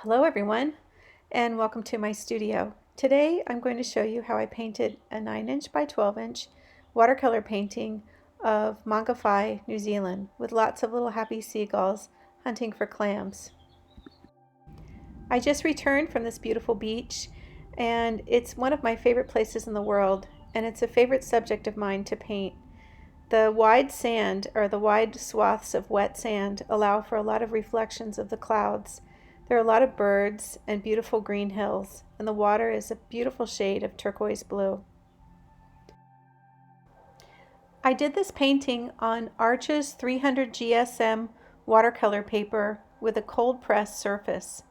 Hello everyone, and welcome to my studio. Today I'm going to show you how I painted a 9" by 12" watercolor painting of Mangawhai, New Zealand, with lots of little happy seagulls hunting for clams. I just returned from this beautiful beach, and it's one of my favorite places in the world, and it's a favorite subject of mine to paint. The wide sand, or the wide swaths of wet sand, allow for a lot of reflections of the clouds. There are a lot of birds and beautiful green hills, and the water is a beautiful shade of turquoise blue. I did this painting on Arches 300 GSM watercolor paper with a cold press surface.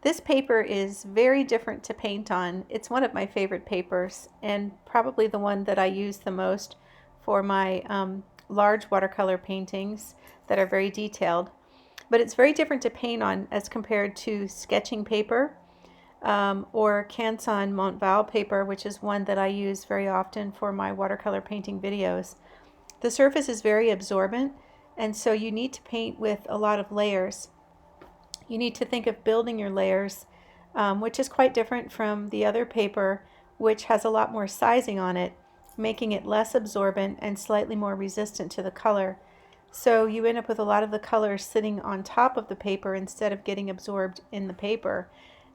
This paper is very different to paint on. It's one of my favorite papers, and probably the one that I use the most for my large watercolor paintings that are very detailed. But it's very different to paint on as compared to sketching paper or Canson Montval paper, which is one that I use very often for my watercolor painting videos. The surface is very absorbent, and so you need to paint with a lot of layers. You need to think of building your layers, which is quite different from the other paper, which has a lot more sizing on it, making it less absorbent and slightly more resistant to the color. So you end up with a lot of the colors sitting on top of the paper instead of getting absorbed in the paper.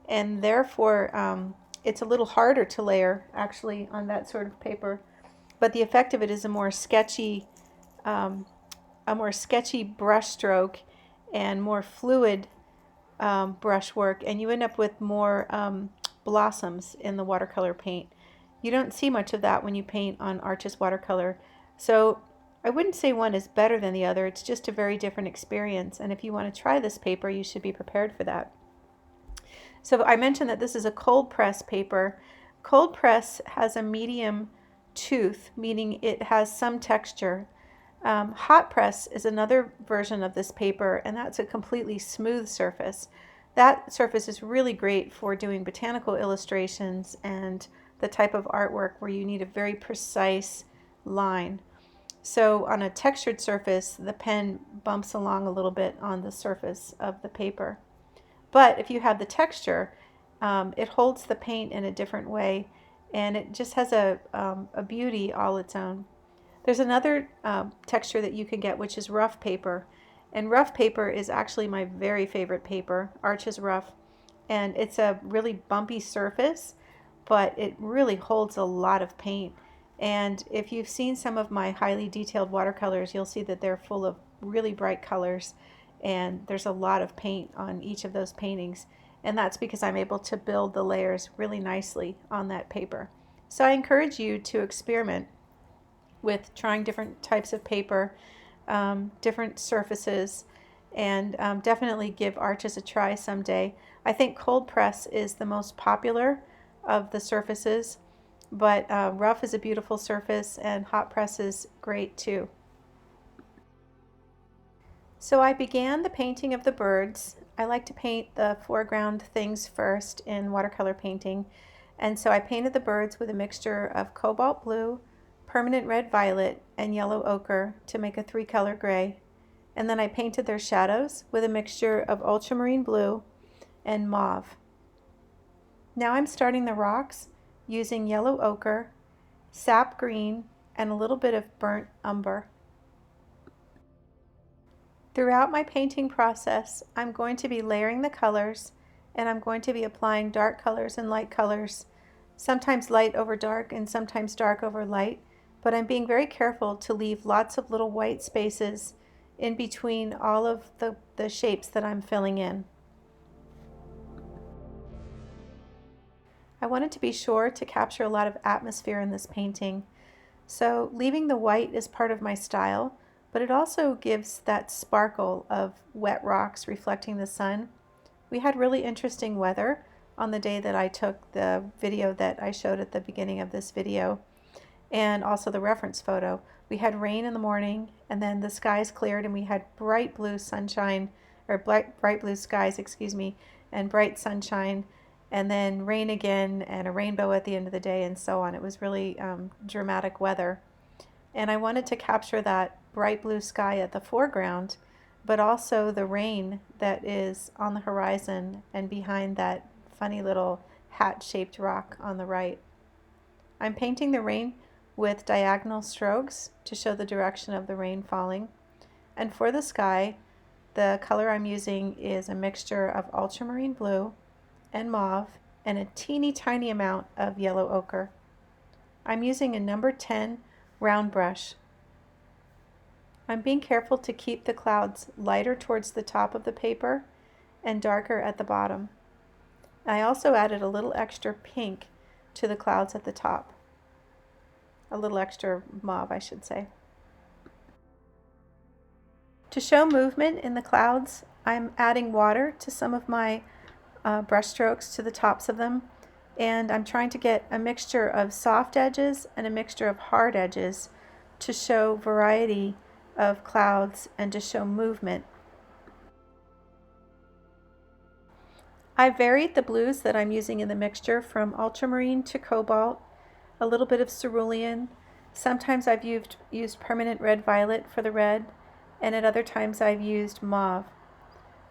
And therefore, it's a little harder to layer actually on that sort of paper. But the effect of it is a more sketchy brush stroke and more fluid brushwork, and you end up with more blossoms in the watercolor paint. You don't see much of that when you paint on Arches watercolor. So I wouldn't say one is better than the other. It's just a very different experience, and if you want to try this paper, you should be prepared for that. So I mentioned that this is a cold press paper. Cold press has a medium tooth, meaning it has some texture. Hot press is another version of this paper, and that's a completely smooth surface. That surface is really great for doing botanical illustrations and the type of artwork where you need a very precise line. So on a textured surface, the pen bumps along a little bit on the surface of the paper. But if you have the texture, it holds the paint in a different way, and it just has a beauty all its own. There's another texture that you can get, which is rough paper. And rough paper is actually my very favorite paper, Arches Rough. And it's a really bumpy surface, but it really holds a lot of paint. And if you've seen some of my highly detailed watercolors, you'll see that they're full of really bright colors, and there's a lot of paint on each of those paintings. And that's because I'm able to build the layers really nicely on that paper. So I encourage you to experiment with trying different types of paper, different surfaces, and definitely give Arches a try someday. I think cold press is the most popular of the surfaces, but rough is a beautiful surface, and hot press is great too. So I began the painting of the birds. I like to paint the foreground things first in watercolor painting, and so I painted the birds with a mixture of cobalt blue, permanent red violet, and yellow ochre to make a 3-color gray. And then I painted their shadows with a mixture of ultramarine blue and mauve. Now I'm starting the rocks using yellow ochre, sap green, and a little bit of burnt umber. Throughout my painting process, I'm going to be layering the colors, and I'm going to be applying dark colors and light colors, sometimes light over dark and sometimes dark over light, but I'm being very careful to leave lots of little white spaces in between all of the shapes that I'm filling in. I wanted to be sure to capture a lot of atmosphere in this painting, so leaving the white is part of my style, but it also gives that sparkle of wet rocks reflecting the sun. We had really interesting weather on the day that I took the video that I showed at the beginning of this video, and also the reference photo. We had rain in the morning, and then the skies cleared, and we had bright blue sunshine, or bright blue skies, excuse me, and bright sunshine, and then rain again, and a rainbow at the end of the day, and so on. It was really dramatic weather. And I wanted to capture that bright blue sky at the foreground but also the rain that is on the horizon and behind that funny little hat-shaped rock on the right. I'm painting the rain with diagonal strokes to show the direction of the rain falling. And for the sky, the color I'm using is a mixture of ultramarine blue and mauve and a teeny tiny amount of yellow ochre. I'm using a number 10 round brush. I'm being careful to keep the clouds lighter towards the top of the paper and darker at the bottom. I also added a little extra pink to the clouds at the top. A little extra mauve, I should say. To show movement in the clouds, I'm adding water to some of my brush strokes to the tops of them, and I'm trying to get a mixture of soft edges and a mixture of hard edges to show variety of clouds and to show movement. I varied the blues that I'm using in the mixture from ultramarine to cobalt, a little bit of cerulean. Sometimes I've used permanent red violet for the red, and at other times I've used mauve.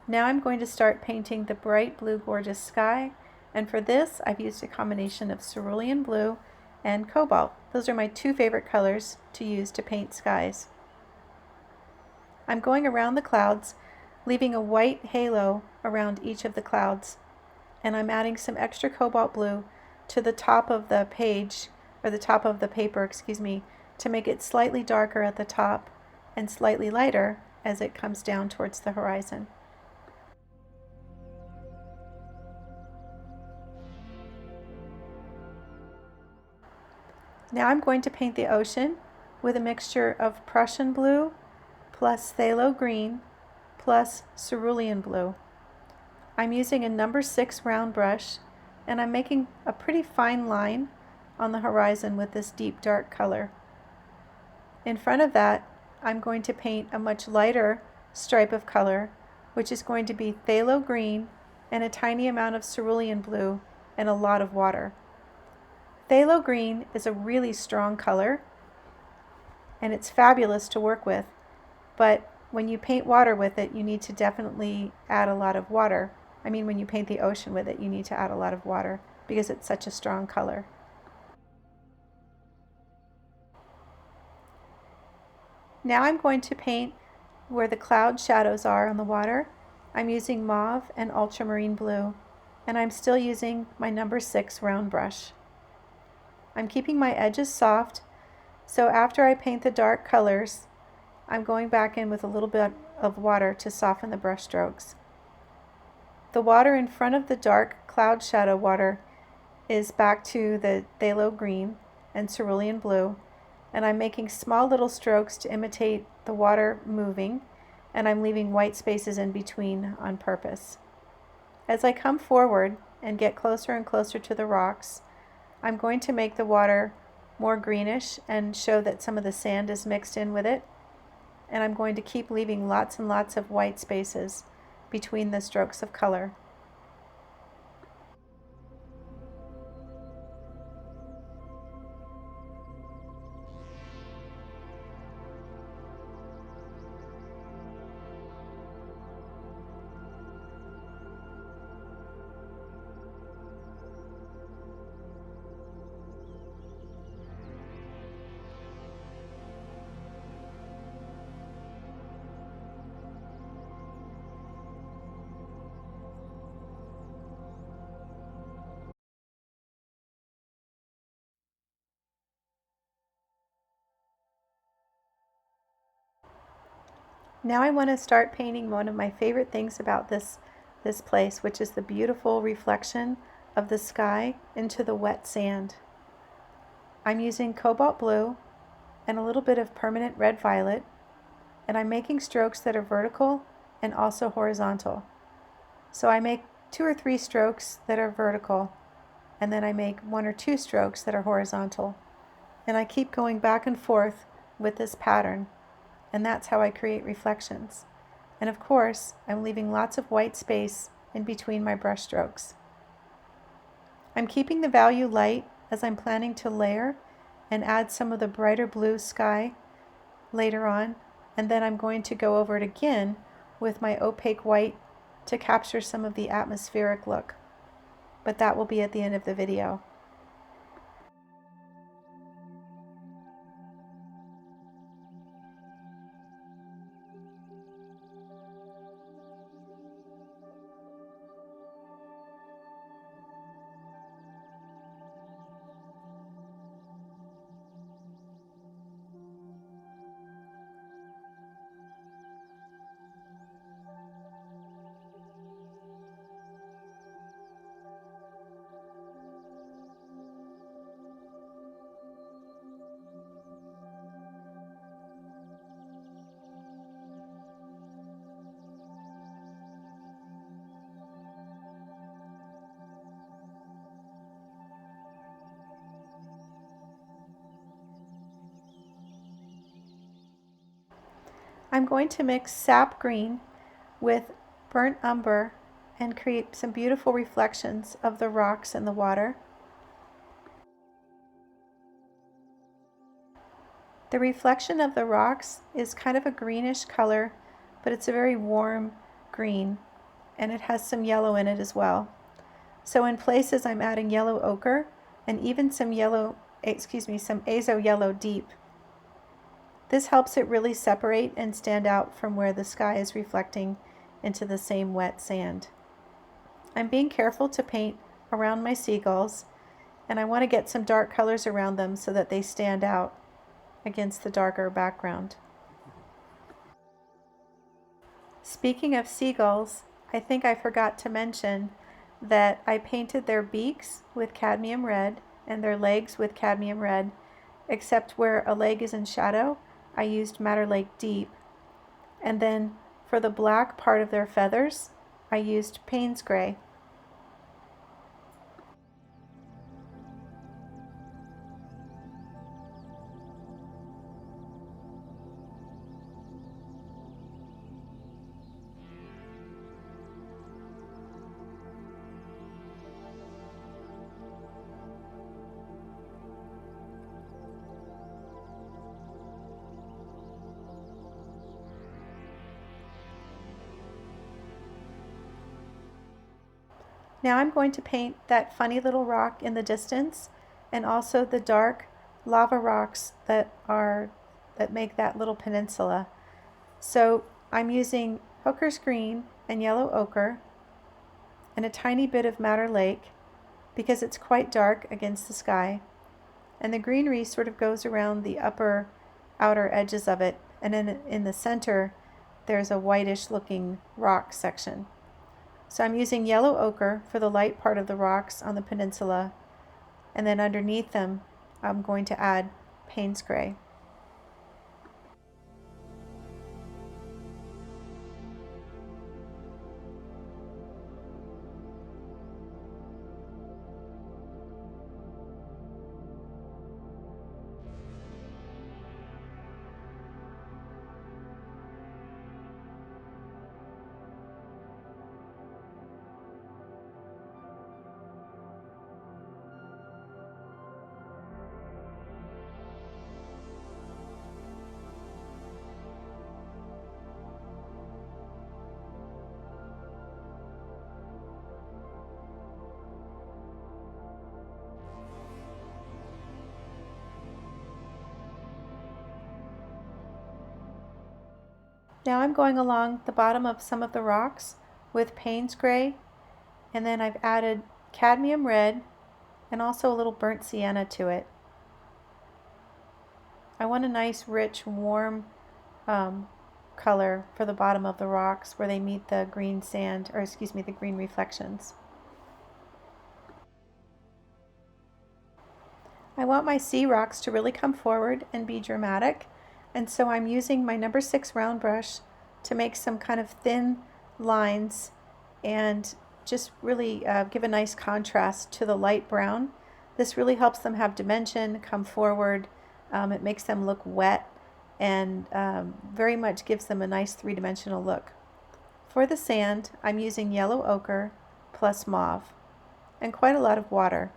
Now I'm going to start painting the bright blue gorgeous sky, and for this I've used a combination of cerulean blue and cobalt. Those are my two favorite colors to use to paint skies. I'm going around the clouds, leaving a white halo around each of the clouds, and I'm adding some extra cobalt blue to the top of the page, or the top of the paper, to make it slightly darker at the top and slightly lighter as it comes down towards the horizon. Now I'm going to paint the ocean with a mixture of Prussian blue plus phthalo green plus cerulean blue. I'm using a number 6 round brush, and I'm making a pretty fine line on the horizon with this deep dark color. In front of that, I'm going to paint a much lighter stripe of color, which is going to be phthalo green and a tiny amount of cerulean blue and a lot of water. Phthalo green is a really strong color, and it's fabulous to work with, but when you paint water with it, you need to definitely add a lot of water. When you paint the ocean with it, you need to add a lot of water because it's such a strong color. Now I'm going to paint where the cloud shadows are on the water. I'm using mauve and ultramarine blue, and I'm still using my number 6 round brush. I'm keeping my edges soft, so after I paint the dark colors, I'm going back in with a little bit of water to soften the brush strokes. The water in front of the dark cloud shadow water is back to the phthalo green and cerulean blue, and I'm making small little strokes to imitate the water moving, and I'm leaving white spaces in between on purpose. As I come forward and get closer and closer to the rocks, I'm going to make the water more greenish and show that some of the sand is mixed in with it, and I'm going to keep leaving lots and lots of white spaces between the strokes of color. Now I want to start painting one of my favorite things about this place, which is the beautiful reflection of the sky into the wet sand. I'm using cobalt blue and a little bit of permanent red violet, and I'm making strokes that are vertical and also horizontal. So I make 2 or 3 strokes that are vertical, and then I make 1 or 2 strokes that are horizontal. And I keep going back and forth with this pattern, and that's how I create reflections. And of course, I'm leaving lots of white space in between my brush strokes. I'm keeping the value light as I'm planning to layer and add some of the brighter blue sky later on, and then I'm going to go over it again with my opaque white to capture some of the atmospheric look, but that will be at the end of the video. I'm going to mix sap green with burnt umber and create some beautiful reflections of the rocks and the water. The reflection of the rocks is kind of a greenish color, but it's a very warm green, and it has some yellow in it as well. So in places I'm adding yellow ochre and even some some azo yellow deep. This helps it really separate and stand out from where the sky is reflecting into the same wet sand. I'm being careful to paint around my seagulls, and I want to get some dark colors around them so that they stand out against the darker background. Speaking of seagulls, I think I forgot to mention that I painted their beaks with cadmium red and their legs with cadmium red, except where a leg is in shadow, I used Madder Lake Deep. And then for the black part of their feathers, I used Payne's Gray. Now I'm going to paint that funny little rock in the distance and also the dark lava rocks that make that little peninsula. So I'm using Hooker's Green and Yellow Ochre and a tiny bit of Madder Lake because it's quite dark against the sky. And the greenery sort of goes around the outer edges of it, and in the center there's a whitish looking rock section. So I'm using yellow ochre for the light part of the rocks on the peninsula, and then underneath them I'm going to add Payne's Gray. Now I'm going along the bottom of some of the rocks with Payne's Gray, and then I've added cadmium red and also a little burnt sienna to it. I want a nice rich warm color for the bottom of the rocks where they meet the green sand, or excuse me, the green reflections. I want my sea rocks to really come forward and be dramatic, and so I'm using my number 6 round brush to make some kind of thin lines and just really give a nice contrast to the light brown. This really helps them have dimension, come forward. It makes them look wet and very much gives them a nice three-dimensional look. For the sand, I'm using yellow ochre plus mauve and quite a lot of water.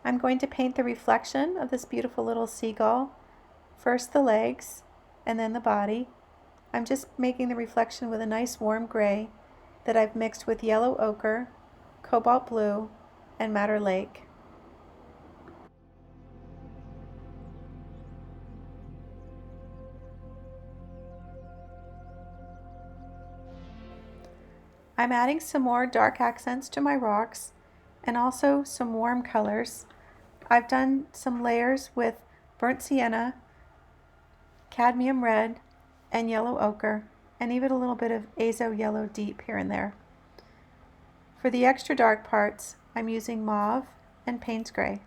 I'm going to paint the reflection of this beautiful little seagull. First the legs and then the body. I'm just making the reflection with a nice warm gray that I've mixed with yellow ochre, cobalt blue, and madder lake. I'm adding some more dark accents to my rocks and also some warm colors. I've done some layers with burnt sienna, cadmium red, and yellow ochre, and even a little bit of azo yellow deep here and there. For the extra dark parts, I'm using mauve and Payne's gray.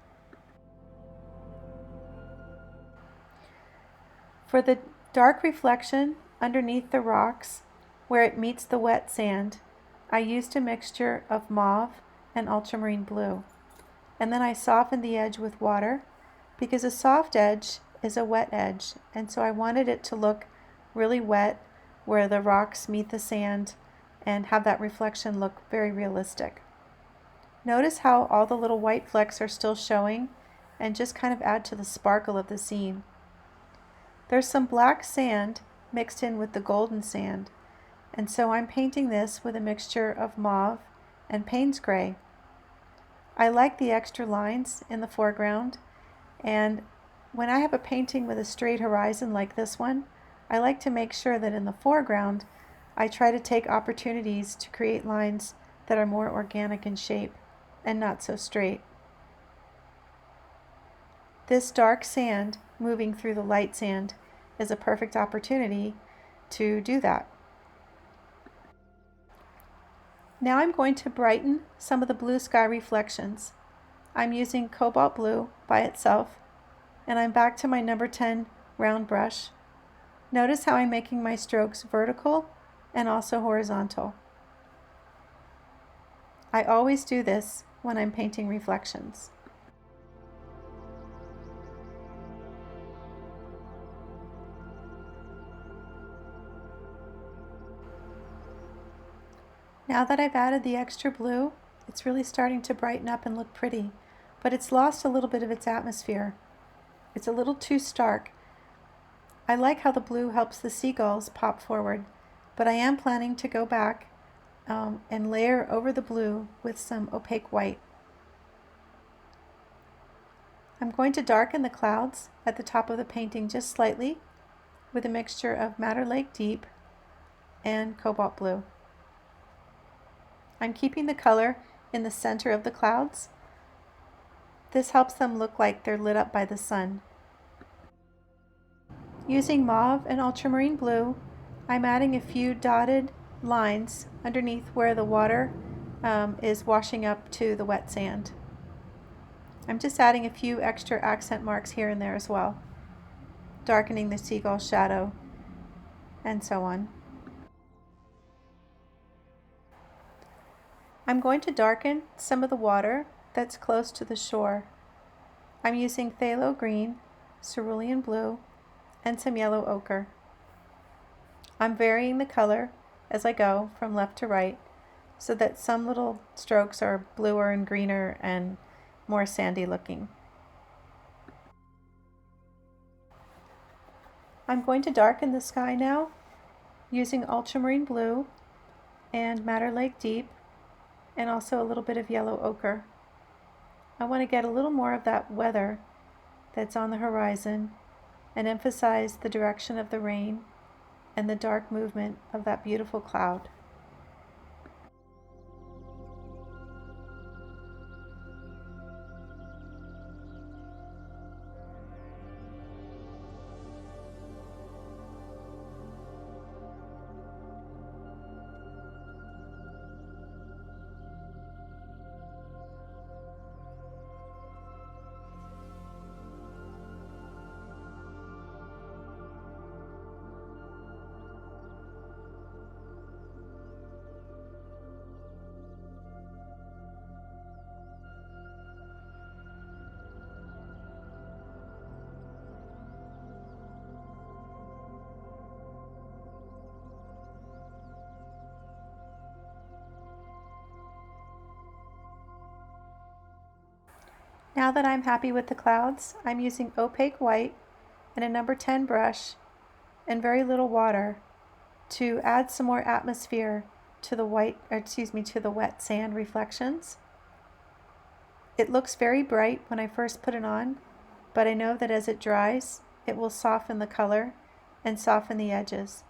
For the dark reflection underneath the rocks, where it meets the wet sand, I used a mixture of mauve and ultramarine blue. And then I softened the edge with water because a soft edge is a wet edge, and so I wanted it to look really wet where the rocks meet the sand and have that reflection look very realistic. Notice how all the little white flecks are still showing and just kind of add to the sparkle of the scene. There's some black sand mixed in with the golden sand, and so I'm painting this with a mixture of mauve and Payne's gray. I like the extra lines in the foreground, and when I have a painting with a straight horizon like this one, I like to make sure that in the foreground I try to take opportunities to create lines that are more organic in shape and not so straight. This dark sand moving through the light sand is a perfect opportunity to do that. Now I'm going to brighten some of the blue sky reflections. I'm using cobalt blue by itself, and I'm back to my number 10 round brush. Notice how I'm making my strokes vertical and also horizontal. I always do this when I'm painting reflections. Now that I've added the extra blue, it's really starting to brighten up and look pretty, but it's lost a little bit of its atmosphere. It's a little too stark. I like how the blue helps the seagulls pop forward, but I am planning to go back and layer over the blue with some opaque white. I'm going to darken the clouds at the top of the painting just slightly with a mixture of Madder Lake Deep and Cobalt Blue. I'm keeping the color in the center of the clouds. This helps them look like they're lit up by the sun. Using mauve and ultramarine blue, I'm adding a few dotted lines underneath where the water is washing up to the wet sand. I'm just adding a few extra accent marks here and there as well, darkening the seagull shadow and so on. I'm going to darken some of the water that's close to the shore. I'm using phthalo green, cerulean blue, and some yellow ochre. I'm varying the color as I go from left to right so that some little strokes are bluer and greener and more sandy looking. I'm going to darken the sky now using ultramarine blue and Madder Lake Deep and also a little bit of yellow ochre. I want to get a little more of that weather that's on the horizon and emphasize the direction of the rain and the dark movement of that beautiful cloud. Now that I'm happy with the clouds, I'm using opaque white and a number 10 brush and very little water to add some more atmosphere to the to the wet sand reflections. It looks very bright when I first put it on, but I know that as it dries, it will soften the color and soften the edges.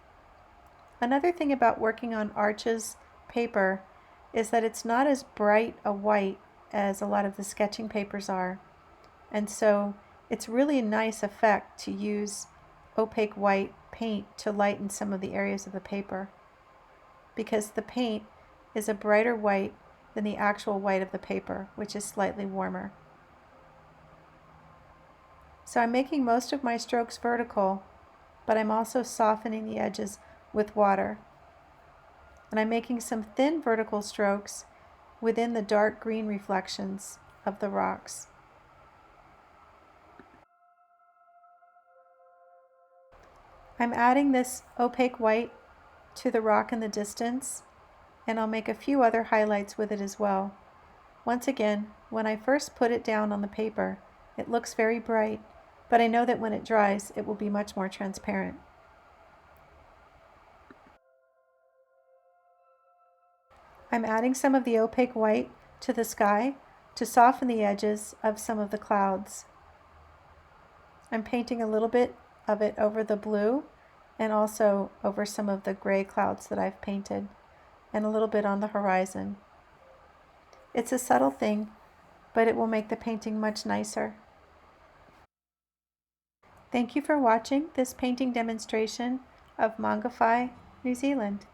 Another thing about working on Arches paper is that it's not as bright a white as a lot of the sketching papers are. And so it's really a nice effect to use opaque white paint to lighten some of the areas of the paper, because the paint is a brighter white than the actual white of the paper, which is slightly warmer. So I'm making most of my strokes vertical, but I'm also softening the edges with water. And I'm making some thin vertical strokes within the dark green reflections of the rocks. I'm adding this opaque white to the rock in the distance, and I'll make a few other highlights with it as well. Once again, when I first put it down on the paper, it looks very bright, but I know that when it dries, it will be much more transparent. I'm adding some of the opaque white to the sky to soften the edges of some of the clouds. I'm painting a little bit of it over the blue and also over some of the gray clouds that I've painted, and a little bit on the horizon. It's a subtle thing, but it will make the painting much nicer. Thank you for watching this painting demonstration of Mangawhai, New Zealand.